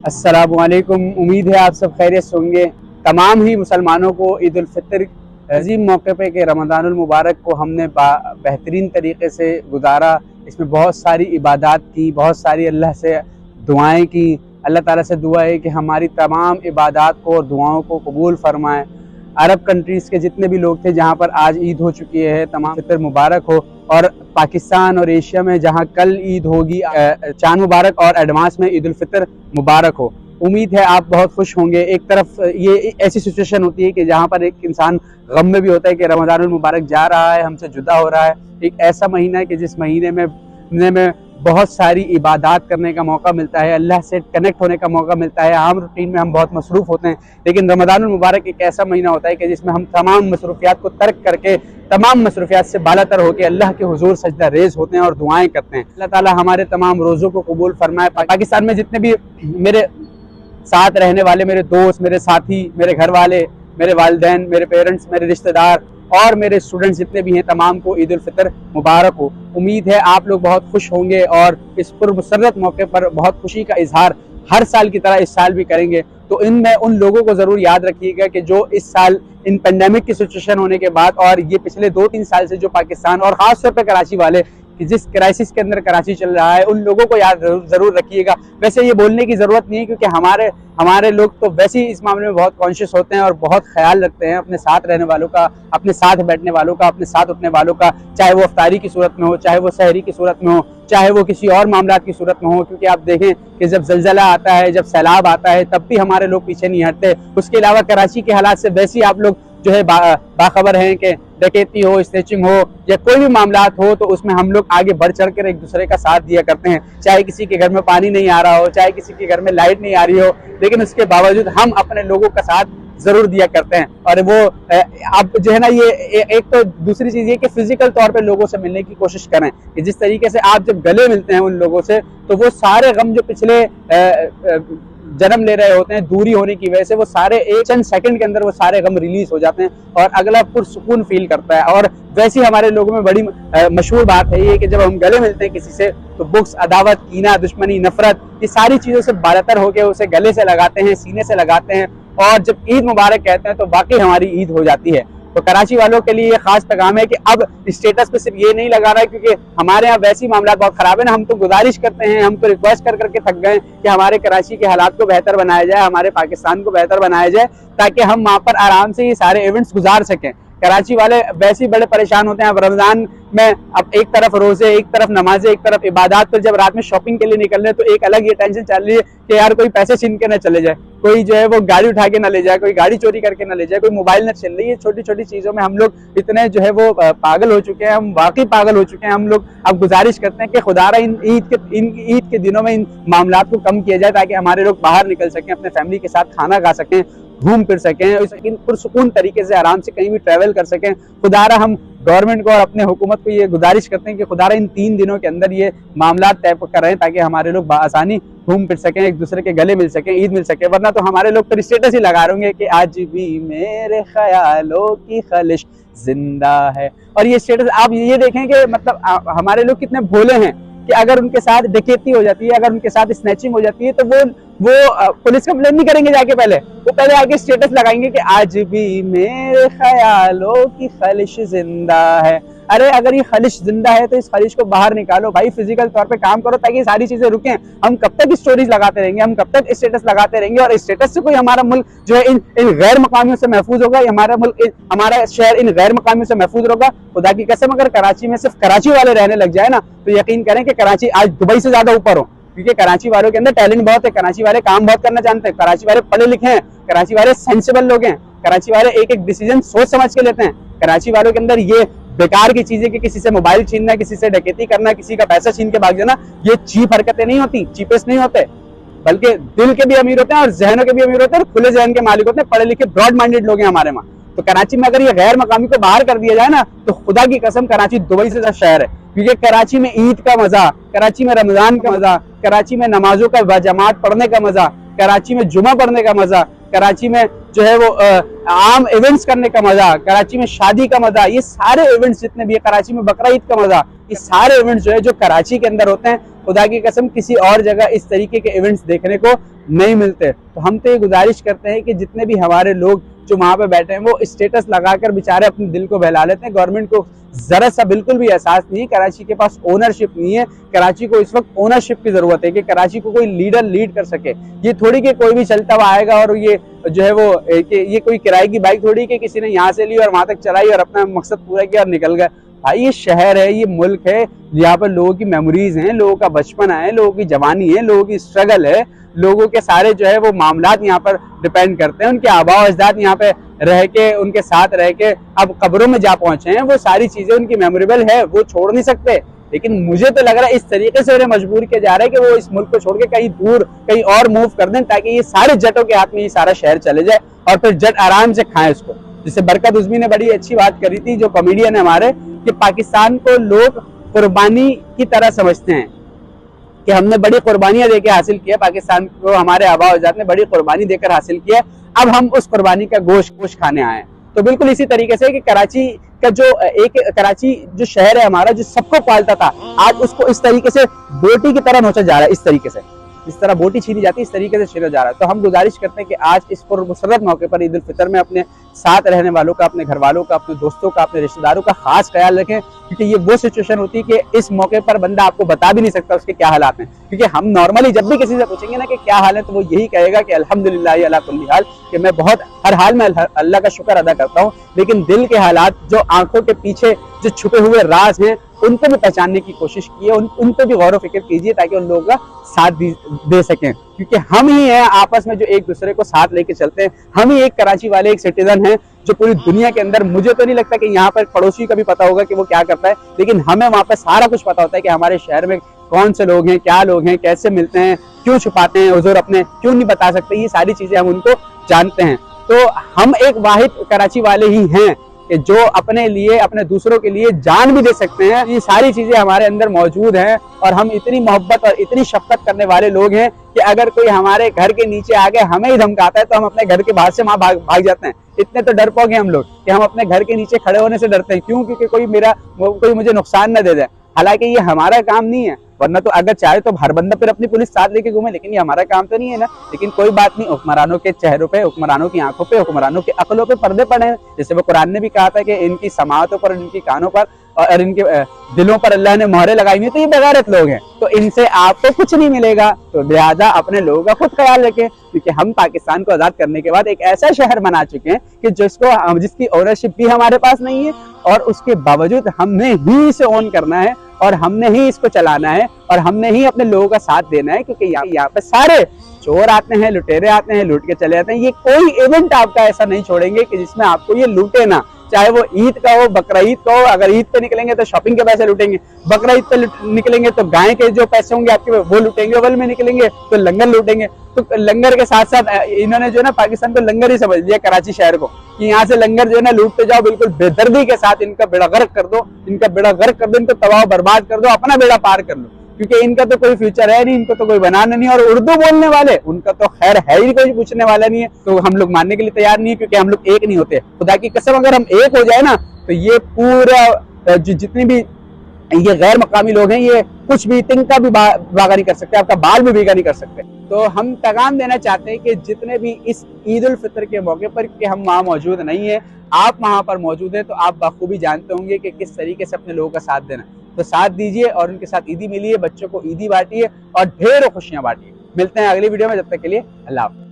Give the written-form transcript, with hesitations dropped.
अस्सलामुअलैकुम। उम्मीद है आप सब खैरियत से होंगे। तमाम ही मुसलमानों को ईद उल फितर अजीम मौके पे के रमज़ानुल मुबारक को हमने बेहतरीन तरीके से गुजारा। इसमें बहुत सारी इबादत की, बहुत सारी अल्लाह से दुआएं की। अल्लाह ताला से दुआ है कि हमारी तमाम इबादत को और दुआओं को कबूल फरमाए। अरब कंट्रीज़ के जितने भी लोग थे जहाँ पर आज ईद हो चुकी है, तमाम फितर मुबारक हो। और पाकिस्तान और एशिया में जहाँ कल ईद होगी, चांद मुबारक और एडवांस में ईद उल फितर मुबारक हो। उम्मीद है आप बहुत खुश होंगे। एक तरफ ये ऐसी सिचुएशन होती है कि जहाँ पर एक इंसान गम में भी होता है कि रमज़ानुल मुबारक जा रहा है, हमसे जुदा हो रहा है। एक ऐसा महीना है कि जिस महीने में बहुत सारी इबादत करने का मौका मिलता है, अल्लाह से कनेक्ट होने का मौका मिलता है। आम रूटीन में हम बहुत मसरूफ़ होते हैं, लेकिन रमज़ानुल मुबारक एक ऐसा महीना होता है कि जिसमें हम तमाम मसरूफियात को तर्क करके, तमाम मसरूफियात से बालातर होकर अल्लाह के हुजूर सजदा रेज होते हैं और दुआएं करते हैं। अल्लाह ताला हमारे तमाम रोज़ों को कबूल फरमाए। पाकिस्तान में जितने भी मेरे साथ रहने वाले, मेरे दोस्त, मेरे साथी, मेरे घर वाले, मेरे वालिदैन, मेरे पेरेंट्स, मेरे रिश्तेदार और मेरे स्टूडेंट्स जितने भी हैं, तमाम को ईद उल फितर मुबारक हो। उम्मीद है आप लोग बहुत खुश होंगे और इस पुरमसरत मौके पर बहुत खुशी का इजहार हर साल की तरह इस साल भी करेंगे। तो इनमें उन लोगों को ज़रूर याद रखिएगा कि जो इस साल इन पेंडेमिक की सिचुएशन होने के बाद और ये पिछले 2-3 साल से जो पाकिस्तान और ख़ास तौर पर कराची वाले कि जिस क्राइसिस के अंदर कराची चल रहा है, उन लोगों को याद ज़रूर रखिएगा। वैसे ये बोलने की ज़रूरत नहीं है, क्योंकि हमारे लोग तो वैसे ही इस मामले में बहुत कॉन्शियस होते हैं और बहुत ख्याल रखते हैं अपने साथ रहने वालों का, अपने साथ बैठने वालों का, अपने साथ उठने वालों का, चाहे वो इफ्तारी की सूरत में हो, चाहे वो सहरी की सूरत में हो, चाहे वो किसी और मामलात की सूरत में हो। क्योंकि आप देखें कि जब ज़लज़ला आता है, जब सैलाब आता है, तब भी हमारे लोग पीछे नहीं हटते। उसके अलावा कराची के हालात से वैसे ही आप लोग जो है बाखबर हैं कि डकैती हो, स्नैचिंग हो या कोई भी मामलात हो, तो उसमें हम लोग आगे बढ़ चढ़ कर एक दूसरे का साथ दिया करते हैं। चाहे किसी के घर में पानी नहीं आ रहा हो, चाहे किसी के घर में लाइट नहीं आ रही हो, लेकिन उसके बावजूद हम अपने लोगों का साथ जरूर दिया करते हैं। और वो अब जो है ना, ये एक तो दूसरी चीज़ ये कि फिजिकल तौर पे लोगों से मिलने की कोशिश करें कि जिस तरीके से आप जब गले मिलते हैं उन लोगों से, तो वो सारे गम जो पिछले जन्म ले रहे होते हैं दूरी होने की वजह से, वो सारे एक चंद सेकंड के अंदर वो सारे गम रिलीज हो जाते हैं और अगला पुरसुकून फील करता है। और वैसे ही हमारे लोगों में बड़ी मशहूर बात है ये कि जब हम गले मिलते हैं किसी से, तो बुक्स, अदावत, कीना, दुश्मनी, नफरत, ये सारी चीज़ों से बालातर होकर उसे गले से लगाते हैं, सीने से लगाते हैं। और जब ईद मुबारक कहते हैं तो वाकई हमारी ईद हो जाती है। तो कराची वालों के लिए ये खास पैगाम है कि अब स्टेटस पे सिर्फ ये नहीं लगा रहा है, क्योंकि हमारे यहाँ वैसी मामला बहुत खराब है ना। हम तो गुजारिश करते हैं, हम तो रिक्वेस्ट कर करके थक गए कि हमारे कराची के हालात को बेहतर बनाया जाए, हमारे पाकिस्तान को बेहतर बनाया जाए, ताकि हम वहाँ पर आराम से ये सारे इवेंट्स गुजार सकें। कराची वाले वैसे ही बड़े परेशान होते हैं। अब रमजान में अब एक तरफ रोजे, एक तरफ नमाजें, एक तरफ इबादत, पर जब रात में शॉपिंग के लिए निकल रहे हैं तो एक अलग ये टेंशन चल रही है कि यार कोई पैसे छीन के ना चले जाए, कोई जो है वो गाड़ी उठा के ना ले जाए, कोई गाड़ी चोरी करके ना ले जाए, कोई मोबाइल ना चल रही है। छोटी छोटी चीज़ों में हम लोग इतने जो है वो पागल हो चुके हैं, हम वाकई पागल हो चुके हैं। हम लोग अब गुजारिश करते हैं कि खुदारा इन ईद के दिनों में इन मामलात को कम किया जाए, ताकि हमारे लोग बाहर निकल सकें, अपने फैमिली के साथ खाना खा सकें, घूम फिर सकें, पुरसुकून तरीके से आराम से कहीं भी ट्रैवल कर सकें। खुदारा हम गवर्नमेंट को और अपने हुकूमत को ये गुजारिश करते हैं कि खुदारा इन 3 दिनों के अंदर ये मामला तय करें, ताकि हमारे लोग आसानी घूम फिर सकें, एक दूसरे के गले मिल सकें, ईद मिल सके। वरना तो हमारे लोग तो स्टेटस ही लगा रहेंगे कि आज भी मेरे ख्यालों की खलिश जिंदा है। और ये स्टेटस आप ये देखें कि मतलब हमारे लोग कितने भोले हैं कि अगर उनके साथ डकैती हो जाती है, अगर उनके साथ स्नैचिंग हो जाती है, तो वो पुलिस कंप्लेन नहीं करेंगे जाके, वो पहले आगे स्टेटस लगाएंगे कि आज भी मेरे ख्यालों की खलिश जिंदा है। अरे अगर ये खलिश जिंदा है तो इस खलिश को बाहर निकालो भाई, फिजिकल तौर पे काम करो, ताकि ये सारी चीजें रुकें। हम कब तक स्टोरीज लगाते रहेंगे, हम कब तक स्टेटस लगाते रहेंगे, और स्टेटस से कोई हमारा मुल्क जो है इन गैर मकामियों से महफूज होगा, हमारा मुल्क, हमारा शहर इन गैर मकामियों से महफूज होगा। खुदा की कसम अगर कराची में सिर्फ कराची वाले रहने लग जाए ना, तो यकीन करें कि कराची आज दुबई से ज्यादा ऊपर हो, क्योंकि कराची वालों के अंदर टैलेंट बहुत है, कराची वाले काम बहुत करना जानते हैं, कराची वाले पढ़े लिखे हैं, कराची वाले सेंसिबल लोग हैं, कराची वाले एक एक डिसीजन सोच समझ के लेते हैं। कराची वालों के अंदर ये बेकार की चीजें कि किसी से मोबाइल छीनना, किसी से डकैती करना, किसी का पैसा छीन के भाग जाना, ये चीप हरकतें नहीं होती, चीपेस्ट नहीं होते, बल्कि दिल के भी अमीर होते हैं और जहनों के भी अमीर होते हैं और खुले जहन के मालिक होते हैं, पढ़े लिखे ब्रॉड माइंडेड लोग हैं हमारे वहाँ। तो कराची में अगर ये गैर मकामी को बाहर कर दिया जाए ना, तो खुदा की कसम कराची दुबई से शहर है। क्योंकि कराची में ईद का मजा, कराची में रमजान का मजा, कराची में नमाजों का बाजमात पढ़ने का मजा, कराची में जुमा पढ़ने का मजा, कराची में जो है वो आम इवेंट्स करने का मजा, कराची में शादी का मजा, ये सारे इवेंट्स जितने भी है, कराची में बकरा ईद का मजा, ये सारे इवेंट्स जो है जो कराची के अंदर होते हैं, खुदा की कसम किसी और जगह इस तरीके के इवेंट्स देखने को नहीं मिलते। तो हम तो ये गुजारिश करते हैं कि जितने भी हमारे लोग जो वहाँ पे बैठे हैं वो स्टेटस लगाकर बेचारे अपने दिल को बहला लेते हैं। गवर्नमेंट को जरा सा बिल्कुल भी एहसास नहीं है, कराची के पास ओनरशिप नहीं है। कराची को इस वक्त ओनरशिप की जरूरत है कि कराची को कोई लीडर लीड कर सके। ये थोड़ी कि कोई भी चलता हुआ आएगा और ये जो है वो ये कोई किराए की बाइक थोड़ी कि किसी ने यहाँ से ली और वहां तक चलाई और अपना मकसद पूरा किया और निकल गए। भाई ये शहर है, ये मुल्क है, यहाँ पर लोगों की मेमोरीज हैं, लोगों का बचपन है, लोगों की जवानी है, लोगों की स्ट्रगल है, लोगों के सारे जो है वो मामलात यहाँ पर डिपेंड करते हैं। उनके आबा अजदाद यहाँ पे रह के, उनके साथ रह के अब कब्रों में जा पहुंचे हैं, वो सारी चीजें उनकी मेमोरेबल है, वो छोड़ नहीं सकते। लेकिन मुझे तो लग रहा है इस तरीके से उन्हें मजबूर किया जा रहा है कि वो इस मुल्क को छोड़ के कहीं दूर कहीं और मूव कर दें, ताकि ये सारे जटों के हाथ में ये सारा शहर चले जाए और फिर जट आराम से खाएं उसको। जिससे बरकत उज़्मी ने बड़ी अच्छी बात करी थी, जो कॉमेडियन है हमारे, कि पाकिस्तान को लोग कुर्बानी की तरह समझते हैं कि हमने बड़ी कुर्बानियां देकर हासिल किया, पाकिस्तान को हमारे आबा अजदाद ने बड़ी कुर्बानी देकर हासिल किया, अब हम उस कुर्बानी का गोश्त खाने आए। तो बिल्कुल इसी तरीके से कि कराची का जो कराची जो शहर है हमारा, जो सबको पालता था, आज उसको इस तरीके से बोटी की तरह नोचा जा रहा है। इस तरीके से इस तरह बोटी छीनी जाती है, इस तरीके से छीना जा रहा है। तो हम गुजारिश करते हैं कि आज इस मुसर्रत मौके पर ईद उल फितर में अपने साथ रहने वालों का, अपने घर वालों का, अपने दोस्तों का, अपने रिश्तेदारों का खास ख्याल रखें, क्योंकि ये वो सिचुएशन होती है कि इस मौके पर बंदा आपको बता भी नहीं सकता उसके क्या हालात हैं। क्योंकि हम नॉर्मली जब भी किसी से पूछेंगे ना कि क्या हाल है, तो वो यही कहेगा कि अल्हम्दुलिल्लाह अला कुल्ली हाल, कि मैं बहुत हर हाल में अल्लाह का शुक्र अदा करता हूँ। लेकिन दिल के हालात, जो आंखों के पीछे जो छुपे हुए राज हैं, उनको भी पहचानने की कोशिश कीजिए, उन पे भी गौर व फिक्र कीजिए, ताकि उन लोगों का साथ दे सकें। क्योंकि हम ही हैं आपस में जो एक दूसरे को साथ लेके चलते हैं। हम ही एक कराची वाले एक सिटीजन हैं जो पूरी दुनिया के अंदर, मुझे तो नहीं लगता कि यहाँ पर पड़ोसी का भी पता होगा कि वो क्या करता है, लेकिन हमें वहाँ पर सारा कुछ पता होता है कि हमारे शहर में कौन से लोग हैं, क्या लोग हैं, कैसे मिलते हैं, क्यों छुपाते हैं हुजूर अपने, क्यों नहीं बता सकते, ये सारी चीजें हम उनको जानते हैं। तो हम एक वाहिद कराची वाले ही हैं कि जो अपने लिए, अपने दूसरों के लिए जान भी दे सकते हैं। ये सारी चीजें हमारे अंदर मौजूद हैं और हम इतनी मोहब्बत और इतनी शफकत करने वाले लोग हैं कि अगर कोई हमारे घर के नीचे आके हमें ही धमकाता है तो हम अपने घर के बाहर से वहां भाग जाते हैं। इतने तो डरपोक हैं हम लोग कि हम अपने घर के नीचे खड़े होने से डरते हैं। क्यों? क्योंकि कोई मुझे नुकसान न दे दे। हालांकि ये हमारा काम नहीं है, वरना तो अगर चाहे तो हर बंदा फिर अपनी पुलिस साथ लेके घूमे, लेकिन ये हमारा काम तो नहीं है ना। लेकिन कोई बात नहीं, हुक्मरानों के चेहरों पे, हुक्मरानों की आंखों पे, हुक्मरानों के अकलों पे पर्दे पड़े हैं। जैसे वो कुरान ने भी कहा था कि इनकी समाअतों पर, इनकी कानों पर और इनके दिलों पर अल्लाह ने मोहरें लगाई हुई, तो ये बेगैरत लोग हैं, तो इनसे आपको कुछ नहीं मिलेगा। तो लिहाजा अपने लोगों का खुद ख्याल रखें, क्योंकि हम पाकिस्तान को आजाद करने के बाद एक ऐसा शहर बना चुके हैं कि जिसकी ओनरशिप भी हमारे पास नहीं है, और उसके बावजूद हमने ही इसे ओन करना है और हमने ही इसको चलाना है और हमने ही अपने लोगों का साथ देना है। क्योंकि यहाँ पे सारे चोर आते हैं, लुटेरे आते हैं, लूट के चले जाते हैं। ये कोई इवेंट आपका ऐसा नहीं छोड़ेंगे कि जिसमें आपको ये लूटे ना, चाहे वो ईद का हो, बकरा ईद का हो। अगर ईद पे निकलेंगे तो शॉपिंग के पैसे लूटेंगे, बकरा ईद पे निकलेंगे तो गाय के जो पैसे होंगे आपके वो लूटेंगे, अवल में निकलेंगे तो लंगर लूटेंगे। तो लंगर के साथ साथ इन्होंने जो है ना पाकिस्तान को लंगर ही समझ लिया, कराची शहर को, कि यहाँ से लंगर जो है ना लूटते जाओ, बिल्कुल बेदर्दी के साथ इनका बेड़ा गर्क कर दो, इनका बेड़ा गर्क कर दो, इनको तबाह बर्बाद कर दो, अपना बेड़ा पार कर लो। क्योंकि इनका तो कोई फ्यूचर है नहीं, इनको तो कोई बनाना नहीं, और उर्दू बोलने वाले उनका तो खैर है ही, कोई पूछने वाला नहीं है। तो हम लोग मानने के लिए तैयार नहीं है, क्योंकि हम लोग एक नहीं होते। खुदा की कसम अगर हम एक हो जाए ना, तो ये पूरा जितने भी ये गैर मकामी लोग हैं, ये कुछ भी तिनका भी बागा नहीं कर सकते, आपका बाल भी भीगा नहीं कर सकते। तो हम पैगाम देना चाहते हैं कि जितने भी इस ईद उल फितर के मौके पर, कि हम वहाँ मौजूद नहीं है, आप वहाँ पर मौजूद है, तो आप बखूबी जानते होंगे कि किस तरीके से अपने लोगों का साथ देना। तो साथ दीजिए और उनके साथ ईदी मिलिए, बच्चों को ईदी बांटिए और ढेरों खुशियां बांटिए। मिलते हैं अगली वीडियो में, जब तक के लिए अल्लाह हाफ़िज़।